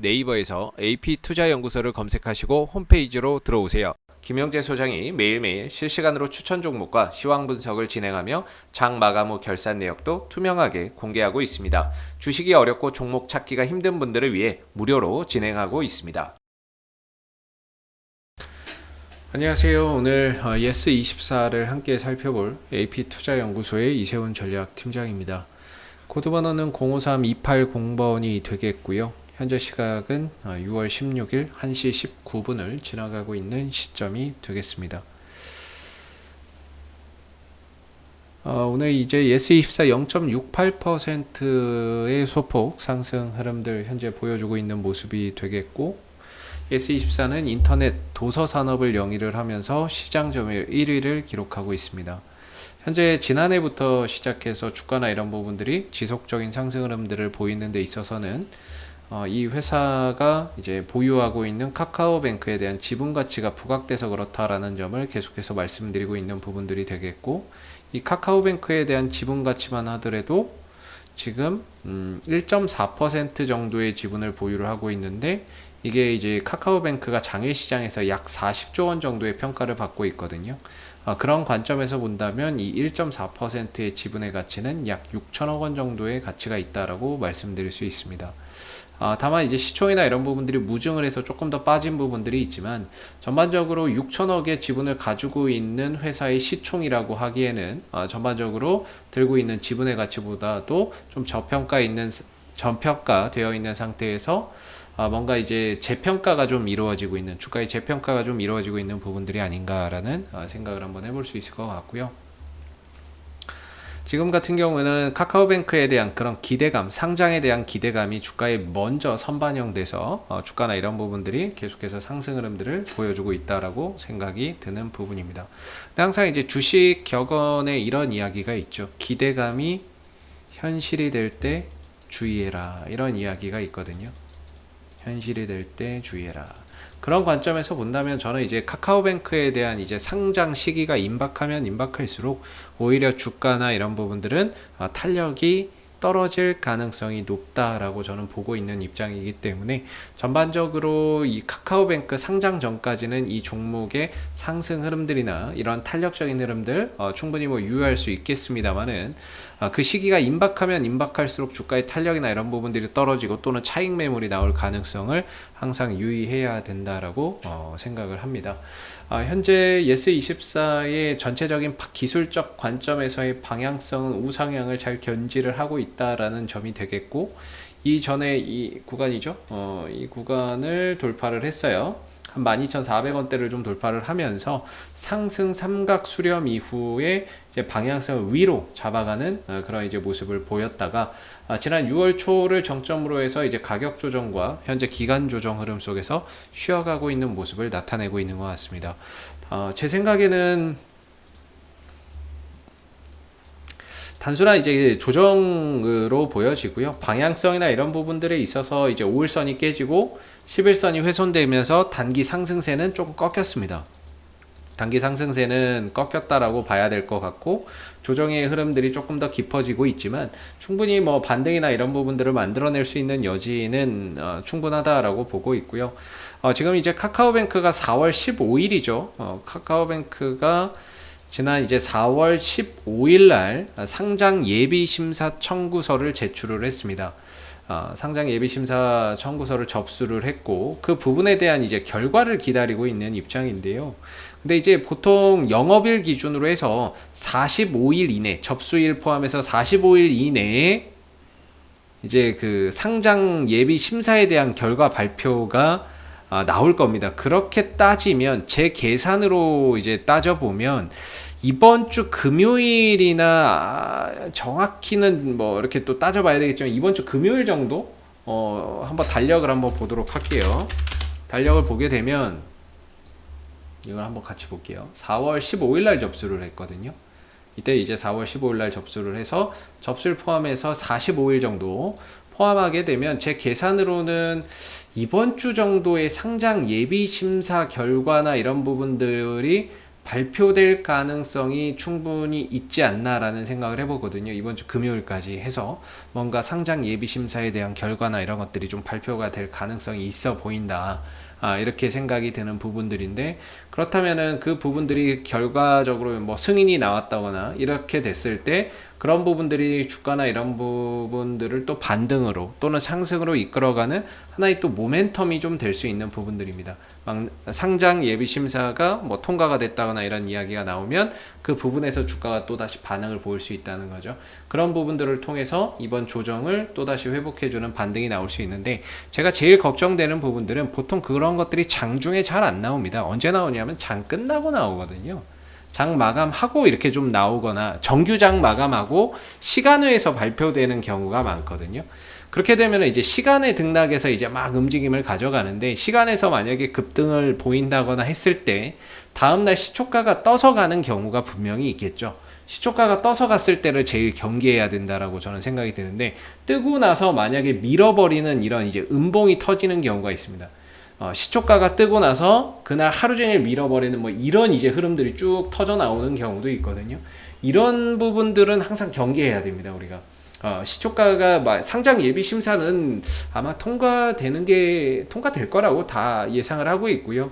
네이버에서 AP투자연구소를 검색하시고 홈페이지로 들어오세요. 김영재 소장이 매일매일 실시간으로 추천 종목과 시황 분석을 진행하며 장 마감 후 결산 내역도 투명하게 공개하고 있습니다. 주식이 어렵고 종목 찾기가 힘든 분들을 위해 무료로 진행하고 있습니다. 안녕하세요. 오늘 예스24를 함께 살펴볼 AP투자연구소의 이세훈 전략팀장입니다. 코드번호는 053280번이 되겠고요. 현재 시각은 6월 16일 1시 19분을 지나가고 있는 시점이 되겠습니다. 오늘 이제 예스24 0.68%의 소폭 상승 흐름들 현재 보여주고 있는 모습이 되겠고, 예스24는 인터넷 도서 산업을 영위를 하면서 시장 점유율 1위를 기록하고 있습니다. 현재 지난해부터 시작해서 주가나 이런 부분들이 지속적인 상승 흐름들을 보이는 데 있어서는 이 회사가 이제 보유하고 있는 카카오뱅크에 대한 지분 가치가 부각돼서 그렇다라는 점을 계속해서 말씀드리고 있는 부분들이 되겠고, 이 카카오뱅크에 대한 지분 가치만 하더라도 지금 1.4% 정도의 지분을 보유를 하고 있는데, 이게 이제 카카오뱅크가 장외시장에서 약 40조 원 정도의 평가를 받고 있거든요. 그런 관점에서 본다면 이 1.4%의 지분의 가치는 약 6천억 원 정도의 가치가 있다라고 말씀드릴 수 있습니다. 다만 이제 시총이나 이런 부분들이 무증을 해서 조금 더 빠진 부분들이 있지만, 전반적으로 6천억의 지분을 가지고 있는 회사의 시총이라고 하기에는 전반적으로 들고 있는 지분의 가치보다도 좀 저평가되어 있는 상태에서 뭔가 이제 재평가가 좀 이루어지고 있는, 주가의 재평가가 좀 이루어지고 있는 부분들이 아닌가라는 생각을 한번 해볼 수 있을 것 같고요. 지금 같은 경우는 카카오뱅크에 대한 그런 기대감, 상장에 대한 기대감이 주가에 먼저 선반영돼서 주가나 이런 부분들이 계속해서 상승 흐름들을 보여주고 있다라고 생각이 드는 부분입니다. 근데 항상 이제 주식 격언에 이런 이야기가 있죠. 기대감이 현실이 될 때 주의해라, 이런 이야기가 있거든요. 현실이 될 때 주의해라. 그런 관점에서 본다면 저는 이제 카카오뱅크에 대한 이제 상장 시기가 임박하면 임박할수록 오히려 주가나 이런 부분들은 탄력이 떨어질 가능성이 높다라고 저는 보고 있는 입장이기 때문에, 전반적으로 이 카카오뱅크 상장 전까지는 이 종목의 상승 흐름들이나 이런 탄력적인 흐름들 충분히 유의할 수 있겠습니다만은, 그 시기가 임박하면 임박할수록 주가의 탄력이나 이런 부분들이 떨어지고 또는 차익 매물이 나올 가능성을 항상 유의해야 된다라고 생각을 합니다. 현재 예스24의 전체적인 기술적 관점에서의 방향성은 우상향을 잘 견지를 하고 있다라는 점이 되겠고, 이전에 이 구간이죠. 이 구간을 돌파를 했어요. 한 12,400원대를 좀 돌파를 하면서 상승 삼각 수렴 이후에 이제 방향성을 위로 잡아가는 그런 이제 모습을 보였다가, 지난 6월 초를 정점으로 해서 이제 가격 조정과 현재 기간 조정 흐름 속에서 쉬어가고 있는 모습을 나타내고 있는 것 같습니다. 제 생각에는 단순한 이제 조정으로 보여지고요. 방향성이나 이런 부분들에 있어서 이제 5일선이 깨지고 11선이 훼손되면서 단기 상승세는 조금 꺾였습니다. 단기 상승세는 꺾였다라고 봐야 될 것 같고, 조정의 흐름들이 조금 더 깊어지고 있지만 충분히 반등이나 이런 부분들을 만들어낼 수 있는 여지는 충분하다라고 보고 있고요. 지금 이제 카카오뱅크가 4월 15일이죠. 카카오뱅크가 지난 이제 4월 15일 날 상장 예비 심사 청구서를 제출을 했습니다. 상장 예비 심사 청구서를 접수를 했고, 그 부분에 대한 이제 결과를 기다리고 있는 입장인데요. 근데 이제 보통 영업일 기준으로 해서 45일 이내, 접수일 포함해서 45일 이내에 이제 그 상장 예비 심사에 대한 결과 발표가 나올 겁니다. 그렇게 따지면, 제 계산으로 이제 따져보면 이번 주 금요일이나, 정확히는 이렇게 또 따져봐야 되겠지만 이번 주 금요일 정도 한번 달력을 한번 보도록 할게요. 달력을 보게 되면 이걸 한번 같이 볼게요. 4월 15일 날 접수를 했거든요. 이때 이제 4월 15일 날 접수를 해서 접수를 포함해서 45일 정도 포함하게 되면, 제 계산으로는 이번 주 정도의 상장 예비 심사 결과나 이런 부분들이 발표될 가능성이 충분히 있지 않나라는 생각을 해보거든요. 이번 주 금요일까지 해서 뭔가 상장 예비 심사에 대한 결과나 이런 것들이 좀 발표가 될 가능성이 있어 보인다. 이렇게 생각이 드는 부분들인데, 그렇다면은 그 부분들이 결과적으로 뭐 승인이 나왔다거나 이렇게 됐을 때 그런 부분들이 주가나 이런 부분들을 또 반등으로 또는 상승으로 이끌어가는 하나의 또 모멘텀이 좀 될 수 있는 부분들입니다. 상장 예비 심사가 뭐 통과가 됐다거나 이런 이야기가 나오면 그 부분에서 주가가 또 다시 반응을 보일 수 있다는 거죠. 그런 부분들을 통해서 이번 조정을 또 다시 회복해주는 반등이 나올 수 있는데, 제가 제일 걱정되는 부분들은 보통 그런 것들이 장중에 잘 안 나옵니다. 언제 나오냐면 장 끝나고 나오거든요. 장 마감하고 이렇게 좀 나오거나 정규장 마감하고 시간외에서 발표되는 경우가 많거든요. 그렇게 되면 이제 시간의 등락에서 이제 막 움직임을 가져가는데, 시간에서 만약에 급등을 보인다거나 했을 때 다음날 시초가가 떠서 가는 경우가 분명히 있겠죠. 시초가가 떠서 갔을 때를 제일 경계해야 된다라고 저는 생각이 드는데, 뜨고 나서 만약에 밀어버리는 이런 이제 음봉이 터지는 경우가 있습니다. 시초가가 뜨고 나서 그날 하루 종일 밀어버리는 뭐 이런 이제 흐름들이 쭉 터져 나오는 경우도 있거든요. 이런 부분들은 항상 경계해야 됩니다, 우리가. 시초가가 상장 예비 심사는 아마 통과될 거라고 다 예상을 하고 있고요.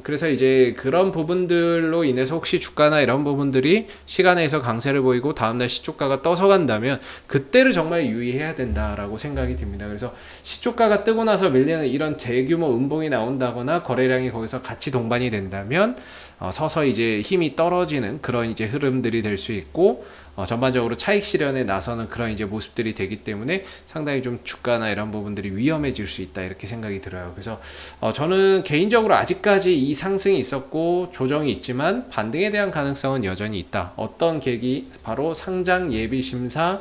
그래서 이제 그런 부분들로 인해서 혹시 주가나 이런 부분들이 시간에서 강세를 보이고 다음날 시초가가 떠서 간다면 그때를 정말 유의해야 된다라고 생각이 듭니다. 그래서 시초가가 뜨고 나서 밀리는 이런 대규모 음봉이 나온다거나 거래량이 거기서 같이 동반이 된다면 서서히 이제 힘이 떨어지는 그런 이제 흐름들이 될 수 있고, 전반적으로 차익 실현에 나서는 그런 이제 모습들이 되기 때문에 상당히 좀 주가나 이런 부분들이 위험해질 수 있다, 이렇게 생각이 들어요. 그래서 저는 개인적으로 아직까지 이 상승이 있었고 조정이 있지만 반등에 대한 가능성은 여전히 있다. 어떤 계기? 바로 상장 예비 심사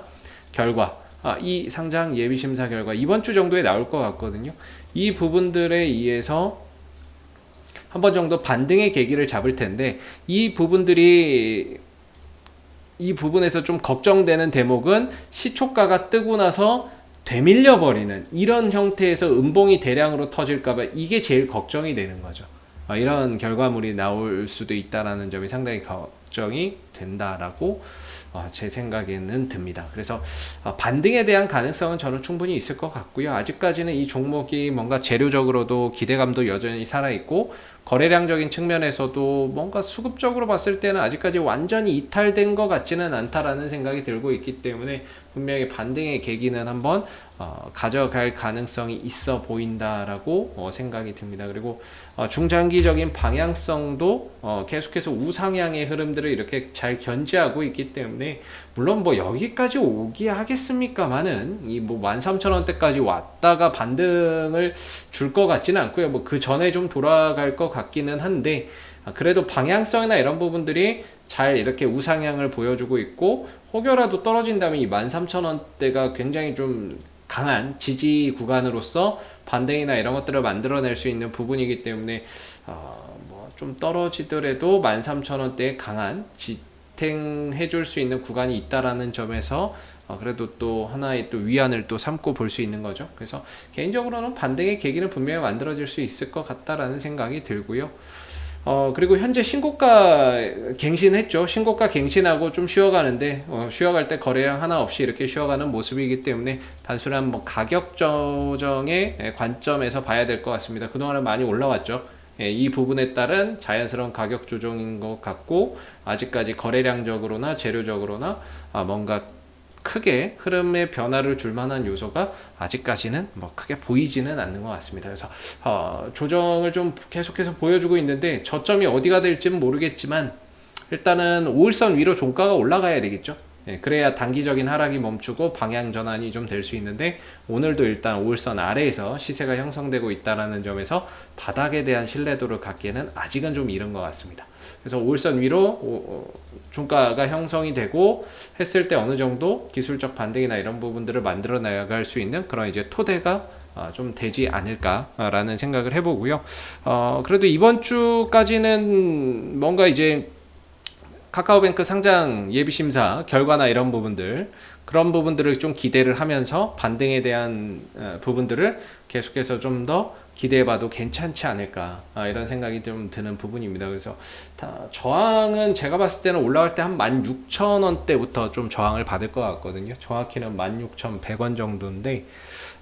결과. 이 상장 예비 심사 결과 이번 주 정도에 나올 것 같거든요. 이 부분들에 의해서 한 번 정도 반등의 계기를 잡을 텐데, 이 부분에서 좀 걱정되는 대목은 시초가가 뜨고 나서 되밀려 버리는 이런 형태에서 음봉이 대량으로 터질까봐 이게 제일 걱정이 되는 거죠. 이런 결과물이 나올 수도 있다라는 점이 상당히 걱정이 된다라고 제 생각에는 듭니다. 그래서 반등에 대한 가능성은 저는 충분히 있을 것 같고요. 아직까지는 이 종목이 뭔가 재료적으로도 기대감도 여전히 살아있고, 거래량적인 측면에서도 뭔가 수급적으로 봤을 때는 아직까지 완전히 이탈된 것 같지는 않다라는 생각이 들고 있기 때문에 분명히 반등의 계기는 한번 가져갈 가능성이 있어 보인다라고 생각이 듭니다. 그리고 중장기적인 방향성도 계속해서 우상향의 흐름들을 이렇게 잘 견지하고 있기 때문에, 물론 뭐 여기까지 오기 하겠습니까마는 이 뭐 13,000원대까지 왔다가 반등을 줄 것 같지는 않고요. 뭐 그 전에 좀 돌아갈 것 같기는 한데, 그래도 방향성이나 이런 부분들이 잘 이렇게 우상향을 보여주고 있고, 혹여라도 떨어진다면 이 13,000원대가 굉장히 좀 강한 지지 구간으로서 반등이나 이런 것들을 만들어낼 수 있는 부분이기 때문에 뭐 좀 떨어지더라도 13,000원대에 강한 지탱해 줄 수 있는 구간이 있다라는 점에서 그래도 또 하나의 또 위안을 또 삼고 볼 수 있는 거죠. 그래서 개인적으로는 반등의 계기는 분명히 만들어질 수 있을 것 같다라는 생각이 들고요. 그리고 현재 신고가 갱신했죠. 신고가 갱신하고 좀 쉬어가는데, 쉬어갈 때 거래량 하나 없이 이렇게 쉬어가는 모습이기 때문에 단순한 뭐 가격 조정의 관점에서 봐야 될 것 같습니다. 그동안은 많이 올라왔죠. 이 부분에 따른 자연스러운 가격 조정인 것 같고, 아직까지 거래량적으로나 재료적으로나 뭔가 크게 흐름의 변화를 줄 만한 요소가 아직까지는 뭐 크게 보이지는 않는 것 같습니다. 그래서 조정을 좀 계속해서 보여주고 있는데, 저점이 어디가 될지는 모르겠지만 일단은 5일선 위로 종가가 올라가야 되겠죠. 그래야 단기적인 하락이 멈추고 방향 전환이 좀 될 수 있는데, 오늘도 일단 5일선 아래에서 시세가 형성되고 있다는 점에서 바닥에 대한 신뢰도를 갖기에는 아직은 좀 이른 것 같습니다. 그래서 5일선 위로 종가가 형성이 되고 했을 때 어느 정도 기술적 반등이나 이런 부분들을 만들어 나갈 수 있는 그런 이제 토대가 좀 되지 않을까라는 생각을 해보고요. 그래도 이번 주까지는 뭔가 이제 카카오뱅크 상장 예비심사 결과나 이런 부분들, 그런 부분들을 좀 기대를 하면서 반등에 대한 부분들을 계속해서 좀 더 기대해봐도 괜찮지 않을까, 이런 생각이 좀 드는 부분입니다. 그래서 저항은 제가 봤을 때는 올라갈 때 한 16,000원대부터 좀 저항을 받을 것 같거든요. 정확히는 16,100원 정도인데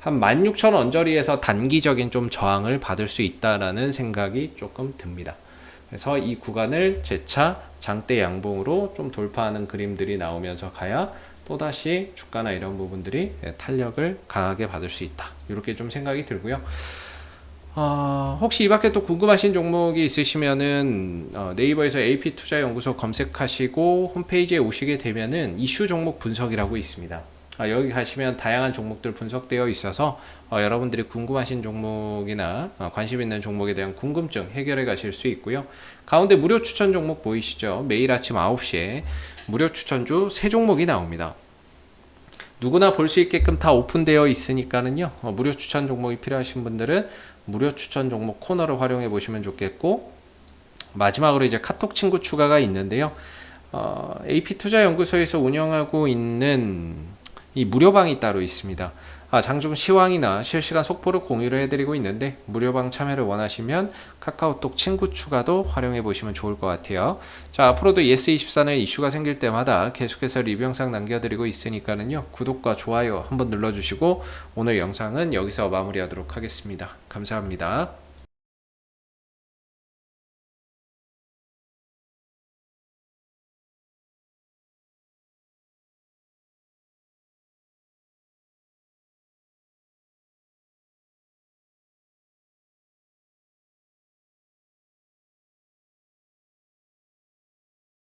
한 16,000원 언저리에서 단기적인 좀 저항을 받을 수 있다라는 생각이 조금 듭니다. 그래서 이 구간을 재차 장대 양봉으로 좀 돌파하는 그림들이 나오면서 가야 또다시 주가나 이런 부분들이 탄력을 강하게 받을 수 있다, 이렇게 좀 생각이 들고요. 혹시 이 밖에 또 궁금하신 종목이 있으시면은 네이버에서 AP투자연구소 검색하시고 홈페이지에 오시게 되면은 이슈 종목 분석이라고 있습니다. 여기 가시면 다양한 종목들 분석되어 있어서 여러분들이 궁금하신 종목이나 관심 있는 종목에 대한 궁금증 해결해 가실 수 있고요. 가운데 무료 추천 종목 보이시죠? 매일 아침 9시에 무료 추천주 3종목이 나옵니다. 누구나 볼 수 있게끔 다 오픈되어 있으니까는요, 무료 추천 종목이 필요하신 분들은 무료 추천 종목 코너를 활용해 보시면 좋겠고, 마지막으로 이제 카톡 친구 추가가 있는데요. AP투자연구소에서 운영하고 있는 이 무료방이 따로 있습니다. 장중 시황이나 실시간 속보를 공유를 해드리고 있는데, 무료방 참여를 원하시면 카카오톡 친구 추가도 활용해 보시면 좋을 것 같아요. 자, 앞으로도 예스24는 이슈가 생길 때마다 계속해서 리뷰 영상 남겨드리고 있으니까는요, 구독과 좋아요 한번 눌러주시고 오늘 영상은 여기서 마무리하도록 하겠습니다. 감사합니다.